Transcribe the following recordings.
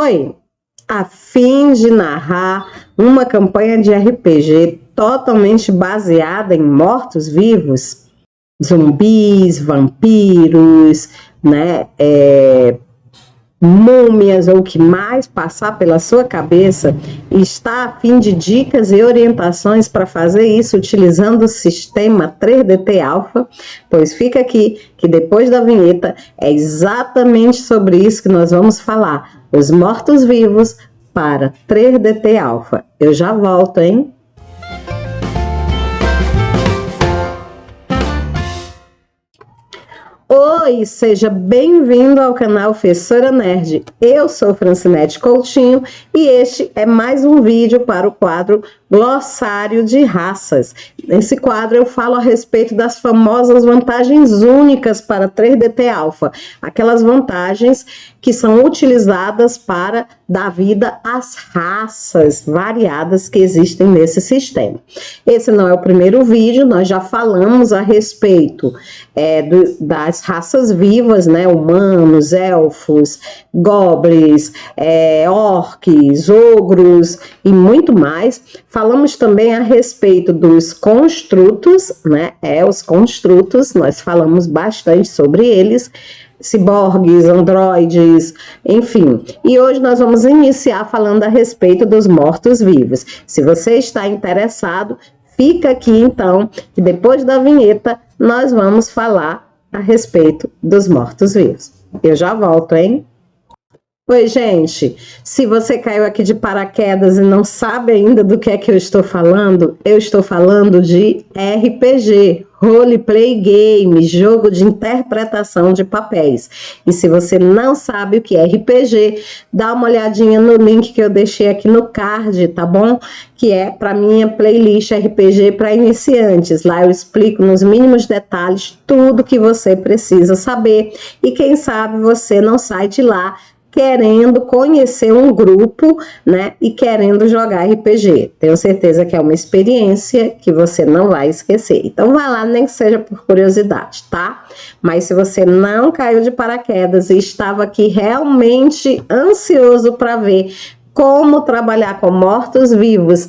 Oi, a fim de narrar uma campanha de RPG totalmente baseada em mortos-vivos, zumbis, vampiros, né, múmias ou o que mais passar pela sua cabeça, e está a fim de dicas e orientações para fazer isso utilizando o sistema 3DT Alpha, pois fica aqui que depois da vinheta é exatamente sobre isso que nós vamos falar, os mortos-vivos para 3DT Alpha. Eu já volto, hein? Oi, seja bem-vindo ao canal Fessora Nerd. Eu sou Francinete Coutinho e este é mais um vídeo para o quadro Glossário de Raças. Nesse quadro eu falo a respeito das famosas vantagens únicas para 3DT Alpha, aquelas vantagens que são utilizadas para dar vida às raças variadas que existem nesse sistema. Esse não é o primeiro vídeo, nós já falamos a respeito das raças vivas, né? Humanos, elfos, goblins, orques, ogros e muito mais. Falamos também a respeito dos construtos, né? Os construtos, nós falamos bastante sobre eles, ciborgues, androides, enfim. E hoje nós vamos iniciar falando a respeito dos mortos-vivos. Se você está interessado, fica aqui então, que depois da vinheta nós vamos falar a respeito dos mortos-vivos. Eu já volto, hein? Oi, gente, se você caiu aqui de paraquedas e não sabe ainda do que é que eu estou falando de RPG, Roleplay Game, jogo de interpretação de papéis. E se você não sabe o que é RPG, dá uma olhadinha no link que eu deixei aqui no card, tá bom? Que é para minha playlist RPG para iniciantes. Lá eu explico nos mínimos detalhes tudo que você precisa saber. E quem sabe você não sai de lá querendo conhecer um grupo, né, e querendo jogar RPG. Tenho certeza que é uma experiência que você não vai esquecer. Então vai lá, nem que seja por curiosidade, tá? Mas se você não caiu de paraquedas e estava aqui realmente ansioso para ver como trabalhar com mortos-vivos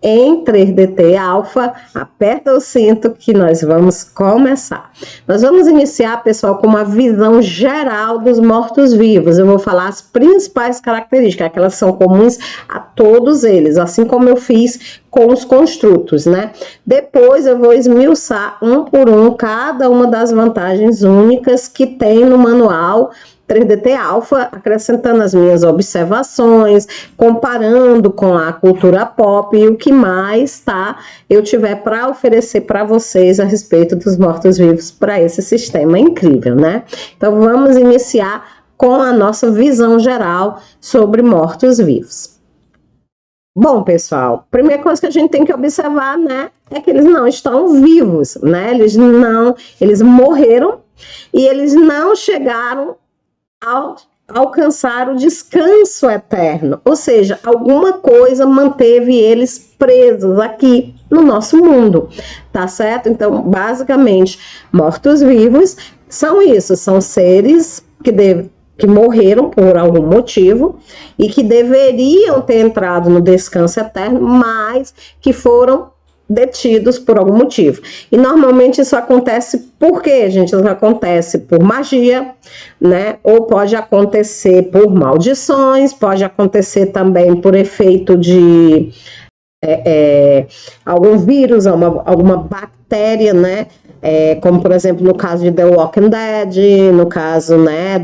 em 3DT Alpha, aperta o cinto que nós vamos começar. Nós vamos iniciar, pessoal, com uma visão geral dos mortos-vivos. Eu vou falar as principais características, aquelas que são comuns a todos eles, assim como eu fiz com os construtos, né? Depois eu vou esmiuçar um por um cada uma das vantagens únicas que tem no manual 3DT Alpha, acrescentando as minhas observações, comparando com a cultura pop e o que mais, tá? Eu tiver para oferecer para vocês a respeito dos mortos-vivos para esse sistema incrível, né? Então vamos iniciar com a nossa visão geral sobre mortos-vivos. Bom, pessoal, primeira coisa que a gente tem que observar, né, é que eles não estão vivos, né? Eles morreram e eles não chegaram ao alcançar o descanso eterno, ou seja, alguma coisa manteve eles presos aqui no nosso mundo, tá certo? Então, basicamente, mortos-vivos são isso, são seres que morreram por algum motivo e que deveriam ter entrado no descanso eterno, mas que foram detidos por algum motivo. E normalmente isso acontece por quê, gente? Isso acontece por magia, né? Ou pode acontecer por maldições, pode acontecer também por efeito de algum vírus, alguma bactéria, né? Como, por exemplo, no caso de The Walking Dead, no caso, né,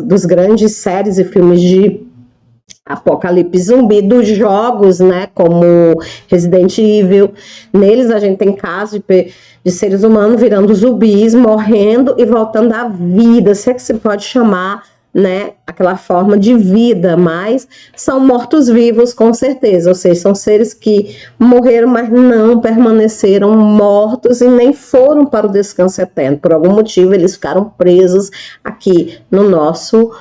dos grandes séries e filmes de apocalipse zumbi, dos jogos, né, como Resident Evil. Neles a gente tem casos de seres humanos virando zumbis, morrendo e voltando à vida, se é que se pode chamar, né, aquela forma de vida, mas são mortos-vivos com certeza, ou seja, são seres que morreram, mas não permaneceram mortos e nem foram para o descanso eterno. Por algum motivo eles ficaram presos aqui no nosso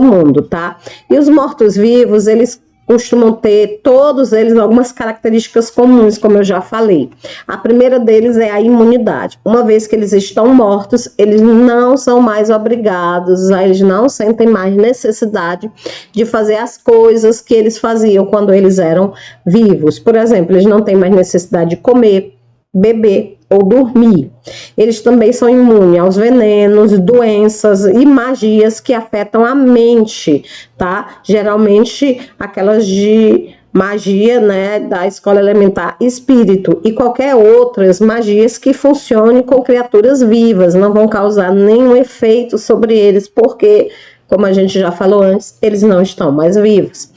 mundo, tá? E os mortos-vivos, eles costumam ter, todos eles, algumas características comuns, como eu já falei. A primeira deles é a imunidade. Uma vez que eles estão mortos, eles não são mais obrigados, eles não sentem mais necessidade de fazer as coisas que eles faziam quando eles eram vivos. Por exemplo, eles não têm mais necessidade de comer, beber ou dormir. Eles também são imunes aos venenos, doenças e magias que afetam a mente, tá? Geralmente aquelas de magia, né, da escola elementar espírito e qualquer outras magias que funcionem com criaturas vivas, não vão causar nenhum efeito sobre eles, porque, como a gente já falou antes, eles não estão mais vivos.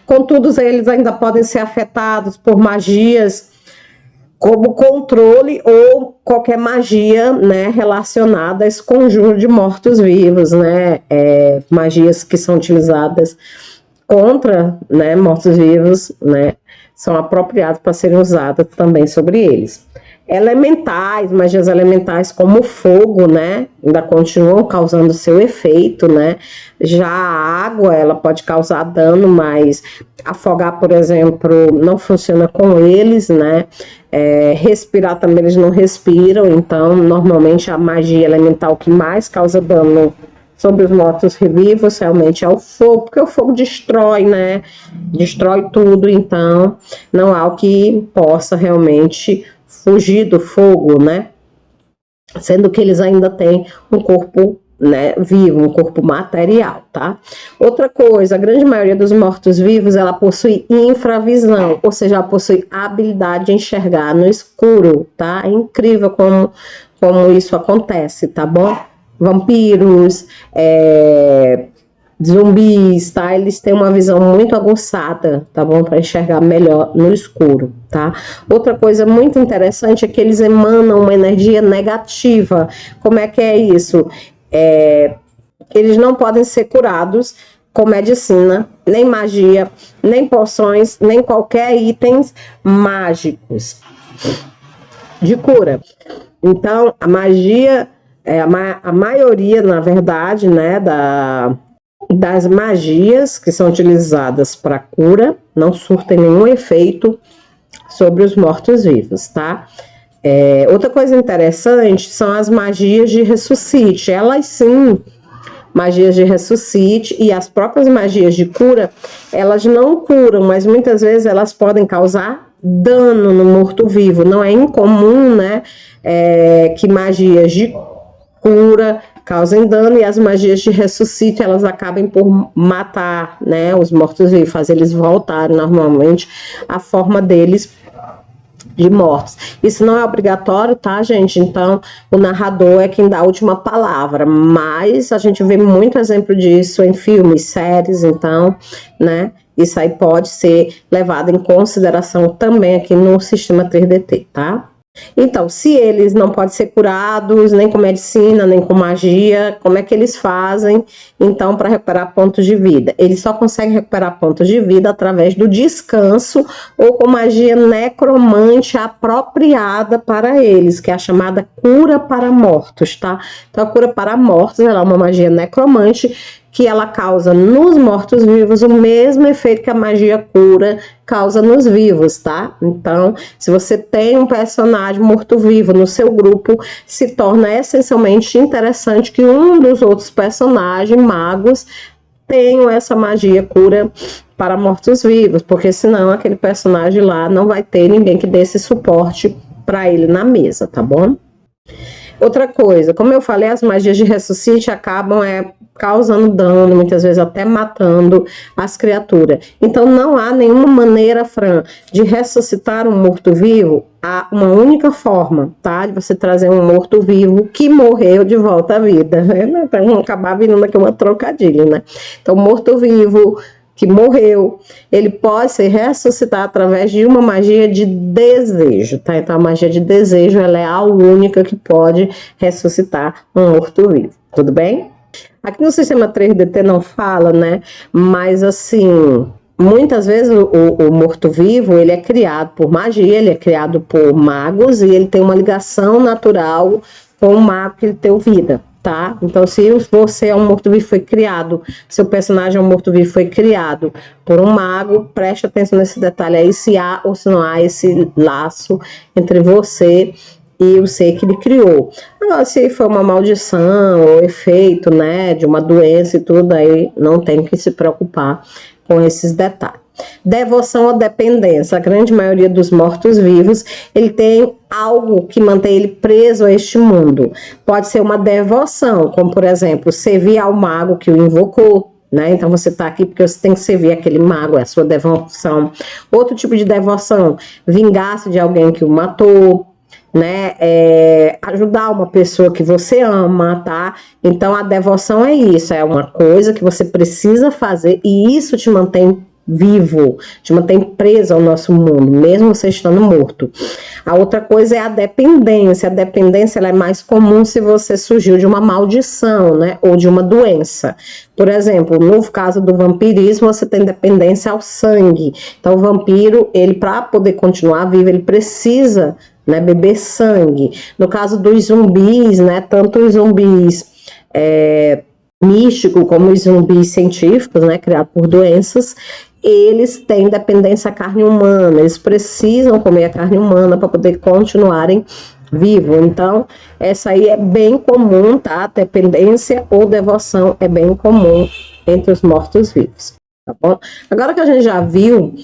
Contudo, eles ainda podem ser afetados por magias como controle ou qualquer magia, né, relacionada a esse conjunto de mortos-vivos, né, magias que são utilizadas contra, né, mortos-vivos, né, são apropriadas para serem usadas também sobre eles. Elementais, magias elementais como o fogo, né, ainda continuam causando seu efeito, né, já a água, ela pode causar dano, mas afogar, por exemplo, não funciona com eles, né, respirar também eles não respiram, então, normalmente a magia elemental que mais causa dano sobre os mortos-vivos realmente é o fogo, porque o fogo destrói, né, destrói tudo, então, não há o que possa realmente fugir do fogo, né? Sendo que eles ainda têm um corpo, né, vivo, um corpo material, tá? Outra coisa, a grande maioria dos mortos-vivos, ela possui infravisão, ou seja, ela possui a habilidade de enxergar no escuro, tá? É incrível como isso acontece, tá bom? Vampiros, zumbis, tá? Eles têm uma visão muito aguçada, tá bom? Para enxergar melhor no escuro, tá? Outra coisa muito interessante é que eles emanam uma energia negativa. Como é que é isso? Eles não podem ser curados com medicina, nem magia, nem poções, nem qualquer itens mágicos de cura. Então, a magia, a maioria, na verdade, né, das magias que são utilizadas para cura não surtem nenhum efeito sobre os mortos-vivos, tá? Outra coisa interessante são as magias de ressuscite. Elas sim, magias de ressuscite e as próprias magias de cura, elas não curam, mas muitas vezes elas podem causar dano no morto-vivo. Não é incomum, né, que magias de cura causem dano e as magias de ressuscite, elas acabem por matar, né, os mortos-vivos, fazer eles voltarem normalmente à forma deles de mortos. Isso não é obrigatório, tá, gente? Então, o narrador é quem dá a última palavra, mas a gente vê muito exemplo disso em filmes, séries, então, né, isso aí pode ser levado em consideração também aqui no sistema 3DT, tá? Então, se eles não podem ser curados, nem com medicina, nem com magia, como é que eles fazem, então, para recuperar pontos de vida? Eles só conseguem recuperar pontos de vida através do descanso ou com magia necromante apropriada para eles, que é a chamada cura para mortos, tá? Então, a cura para mortos, ela é uma magia necromante que ela causa nos mortos-vivos o mesmo efeito que a magia cura causa nos vivos, tá? Então, se você tem um personagem morto-vivo no seu grupo, se torna essencialmente interessante que um dos outros personagens magos tenha essa magia cura para mortos-vivos, porque senão aquele personagem lá não vai ter ninguém que dê esse suporte para ele na mesa, tá bom? Outra coisa, como eu falei, as magias de ressuscite acabam causando dano, muitas vezes até matando as criaturas. Então não há nenhuma maneira, Fran, de ressuscitar um morto-vivo. Há uma única forma, tá? De você trazer um morto-vivo que morreu de volta à vida. Então acabar virando aqui uma trocadilha, né? Então morto-vivo que morreu, ele pode ser ressuscitado através de uma magia de desejo, tá? Então a magia de desejo, ela é a única que pode ressuscitar um morto-vivo, tudo bem? Aqui no sistema 3DT não fala, né? Mas assim, muitas vezes o morto-vivo, ele é criado por magia, ele é criado por magos e ele tem uma ligação natural com o mago que ele deu vida, tá? Então, se você é um morto-vivo, foi criado, seu personagem é um morto-vivo, foi criado por um mago, preste atenção nesse detalhe aí, se há ou se não há esse laço entre você e o ser que ele criou. Agora, se for uma maldição ou efeito, né, de uma doença e tudo, aí não tem que se preocupar com esses detalhes. Devoção ou dependência. A grande maioria dos mortos-vivos, ele tem algo que mantém ele preso a este mundo. Pode ser uma devoção, como por exemplo, servir ao mago que o invocou, né? Então você está aqui porque você tem que servir aquele mago, é a sua devoção. Outro tipo de devoção, vingar-se de alguém que o matou, né, ajudar uma pessoa que você ama, tá? Então a devoção é isso, é uma coisa que você precisa fazer e isso te mantém vivo, te mantém preso ao nosso mundo, mesmo você estando morto. A outra coisa é a dependência. A dependência ela é mais comum se você surgiu de uma maldição, né, ou de uma doença. Por exemplo, no caso do vampirismo, você tem dependência ao sangue. Então o vampiro, ele para poder continuar vivo, ele precisa, né, beber sangue. No caso dos zumbis, né, tanto os zumbis místicos como os zumbis científicos, né, criados por doenças, eles têm dependência à carne humana, eles precisam comer a carne humana para poder continuarem vivos. Então, essa aí é bem comum, tá? Dependência ou devoção é bem comum entre os mortos-vivos, tá bom? Agora que a gente já viu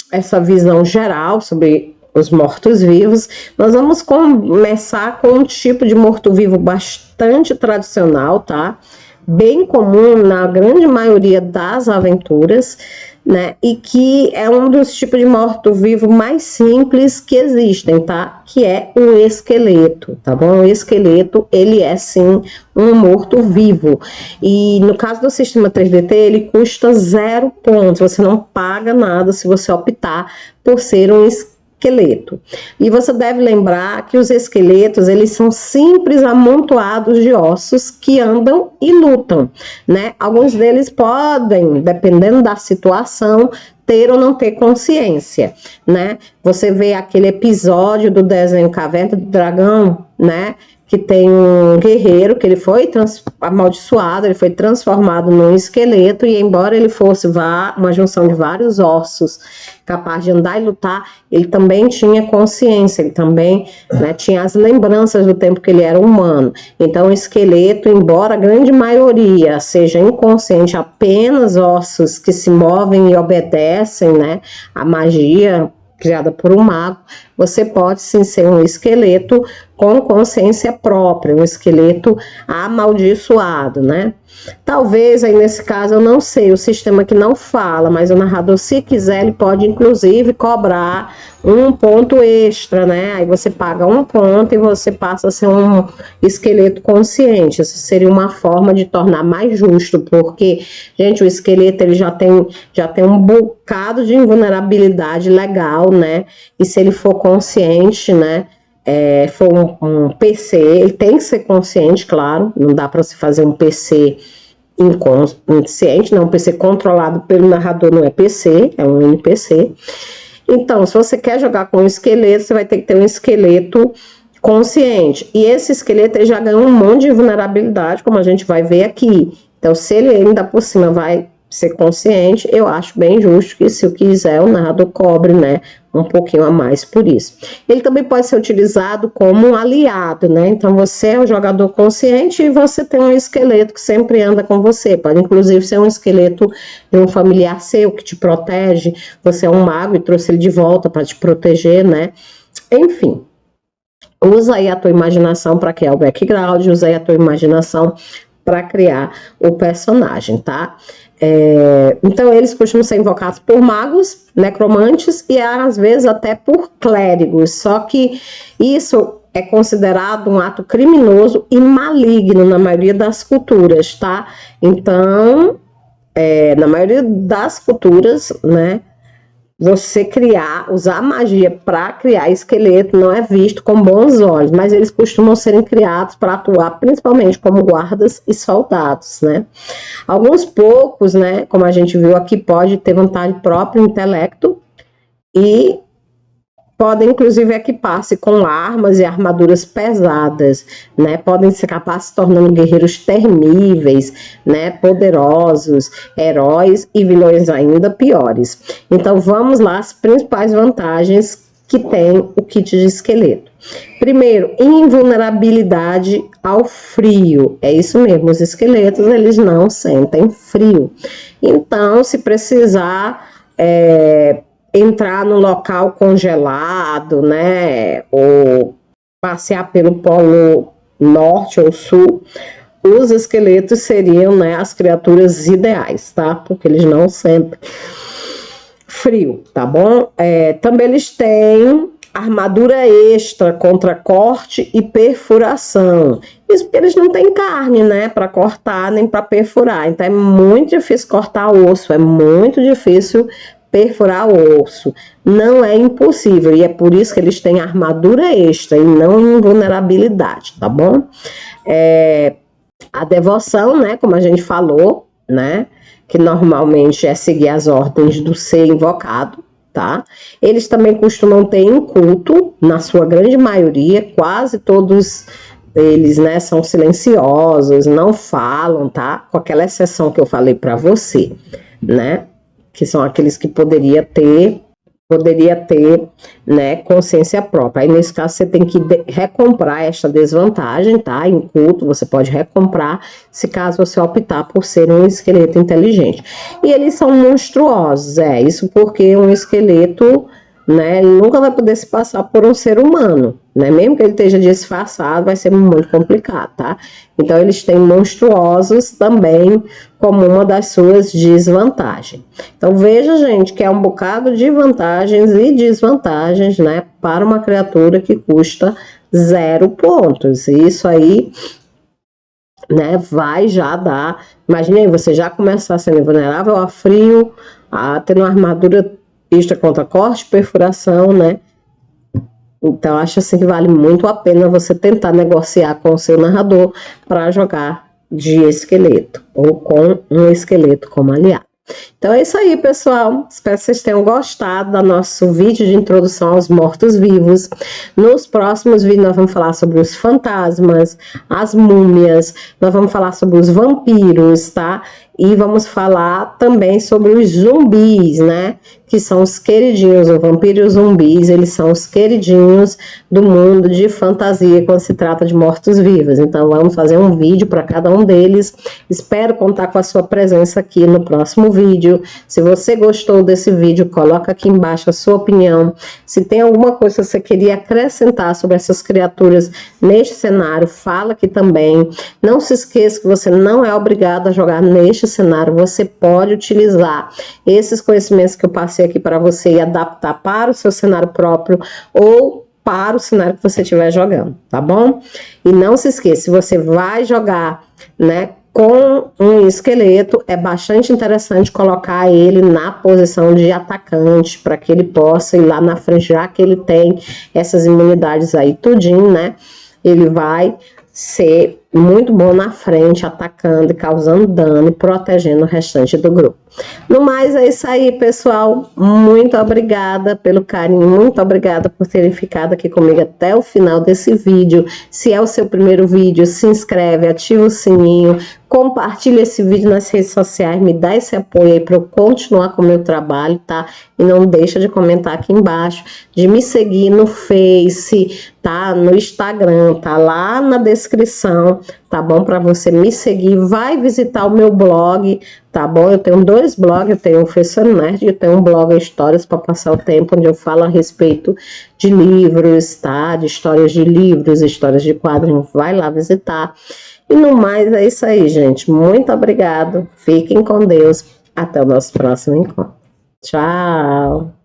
essa visão geral sobre os mortos-vivos, nós vamos começar com um tipo de morto-vivo bastante tradicional, tá? Bem comum na grande maioria das aventuras, né? E que é um dos tipos de morto-vivo mais simples que existem, tá? Que é o esqueleto, tá bom? O esqueleto, ele é sim um morto-vivo. E no caso do sistema 3DT, ele custa 0 pontos. Você não paga nada se você optar por ser um esqueleto. E você deve lembrar que os esqueletos, eles são simples amontoados de ossos que andam e lutam, né? Alguns deles podem, dependendo da situação, ter ou não ter consciência, né? Você vê aquele episódio do desenho Caverna do Dragão, né? Que tem um guerreiro que ele foi amaldiçoado, ele foi transformado num esqueleto e embora ele fosse uma junção de vários ossos, capaz de andar e lutar, ele também tinha consciência, ele também, né, tinha as lembranças do tempo que ele era humano. Então o esqueleto, embora a grande maioria seja inconsciente, apenas ossos que se movem e obedecem, né, a magia criada por um mago, você pode sim ser um esqueleto com consciência própria, um esqueleto amaldiçoado, né? Talvez aí nesse caso, eu não sei, o sistema que não fala, mas o narrador, se quiser, ele pode inclusive cobrar um ponto extra, né? Aí você paga 1 ponto e você passa a ser um esqueleto consciente. Isso seria uma forma de tornar mais justo, porque, gente, o esqueleto ele já tem um bocado de invulnerabilidade legal, né? E se ele for consciente, né? For um PC, ele tem que ser consciente, claro, não dá para se fazer um PC inconsciente, não, um PC controlado pelo narrador não é PC, é um NPC. Então, se você quer jogar com um esqueleto, você vai ter que ter um esqueleto consciente, e esse esqueleto ele já ganhou um monte de vulnerabilidade, como a gente vai ver aqui. Então, se ele ainda por cima vai ser consciente, eu acho bem justo que, se eu quiser, o narrador cobre, né, um pouquinho a mais por isso. Ele também pode ser utilizado como um aliado, né? Então você é um jogador consciente e você tem um esqueleto que sempre anda com você. Pode inclusive ser um esqueleto de um familiar seu que te protege. Você é um mago e trouxe ele de volta para te proteger, né? Enfim. Usa aí a tua imaginação para criar o background, usa aí a tua imaginação para criar o personagem, tá? Então eles costumam ser invocados por magos, necromantes e às vezes até por clérigos, só que isso é considerado um ato criminoso e maligno na maioria das culturas, tá? Então, na maioria das culturas, né, você usar magia para criar esqueleto não é visto com bons olhos, mas eles costumam serem criados para atuar principalmente como guardas e soldados, né? Alguns poucos, né, como a gente viu aqui, pode ter vantagem própria, intelecto e podem inclusive equipar-se com armas e armaduras pesadas, né? Podem se acabar se tornando guerreiros temíveis, né? Poderosos, heróis e vilões ainda piores. Então vamos lá, as principais vantagens que tem o kit de esqueleto. Primeiro, invulnerabilidade ao frio. É isso mesmo, os esqueletos eles não sentem frio. Então, se precisar entrar no local congelado, né, ou passear pelo polo norte ou sul, os esqueletos seriam, né, as criaturas ideais, tá? Porque eles não sentem frio, tá bom? Também eles têm armadura extra contra corte e perfuração. Isso porque eles não têm carne, né, para cortar nem para perfurar. Então é muito difícil cortar osso, é muito difícil perfurar o osso. Não é impossível, e é por isso que eles têm armadura extra e não invulnerabilidade, tá bom? A devoção, né, como a gente falou, né, que normalmente é seguir as ordens do ser invocado, tá? Eles também costumam ter em culto, na sua grande maioria, quase todos eles, né, são silenciosos, não falam, tá? Com aquela exceção que eu falei para você, né? Que são aqueles que poderia ter, né, consciência própria. Aí, nesse caso, você tem que recomprar esta desvantagem, tá? Em culto, você pode recomprar, se caso você optar por ser um esqueleto inteligente. E eles são monstruosos, isso porque um esqueleto, né, ele nunca vai poder se passar por um ser humano, né? Mesmo que ele esteja disfarçado, vai ser muito complicado, tá? Então, eles têm monstruosos também como uma das suas desvantagens. Então, veja, gente, que é um bocado de vantagens e desvantagens, né, para uma criatura que custa 0 pontos. E isso aí, né, vai já dar... Imagine aí, você já começar sendo vulnerável a frio, a ter uma armadura extra contra corte, perfuração, né? Então, acho assim que vale muito a pena você tentar negociar com o seu narrador para jogar de esqueleto ou com um esqueleto como aliado. Então é isso aí, pessoal. Espero que vocês tenham gostado do nosso vídeo de introdução aos mortos-vivos. Nos próximos vídeos nós vamos falar sobre os fantasmas, as múmias, nós vamos falar sobre os vampiros, tá? E vamos falar também sobre os zumbis, né? Que são os queridinhos, o vampiro e os zumbis, eles são os queridinhos do mundo de fantasia quando se trata de mortos-vivos. Então vamos fazer um vídeo para cada um deles. Espero contar com a sua presença aqui no próximo vídeo. Se você gostou desse vídeo, coloca aqui embaixo a sua opinião. Se tem alguma coisa que você queria acrescentar sobre essas criaturas neste cenário, fala aqui também. Não se esqueça que você não é obrigado a jogar neste cenário, você pode utilizar esses conhecimentos que eu passei aqui para você e adaptar para o seu cenário próprio ou para o cenário que você estiver jogando, tá bom? E não se esqueça, se você vai jogar, né, com um esqueleto, é bastante interessante colocar ele na posição de atacante, para que ele possa ir lá na frente, já que ele tem essas imunidades aí tudinho, né? Ele vai ser muito bom na frente, atacando e causando dano e protegendo o restante do grupo. No mais, é isso aí, pessoal. Muito obrigada pelo carinho, muito obrigada por terem ficado aqui comigo até o final desse vídeo. Se é o seu primeiro vídeo, se inscreve, ativa o sininho, compartilha esse vídeo nas redes sociais, me dá esse apoio aí para eu continuar com o meu trabalho, tá? E não deixa de comentar aqui embaixo, de me seguir no Face, tá? No Instagram, tá lá na descrição, tá bom? Para você me seguir, vai visitar o meu blog, tá bom? Eu tenho 2 blogs, eu tenho o Professora Nerd e eu tenho um blog Histórias para passar o tempo, onde eu falo a respeito de livros, tá? De histórias de livros, histórias de quadrinhos, vai lá visitar. E no mais, é isso aí, gente. Muito obrigado. Fiquem com Deus. Até o nosso próximo encontro. Tchau!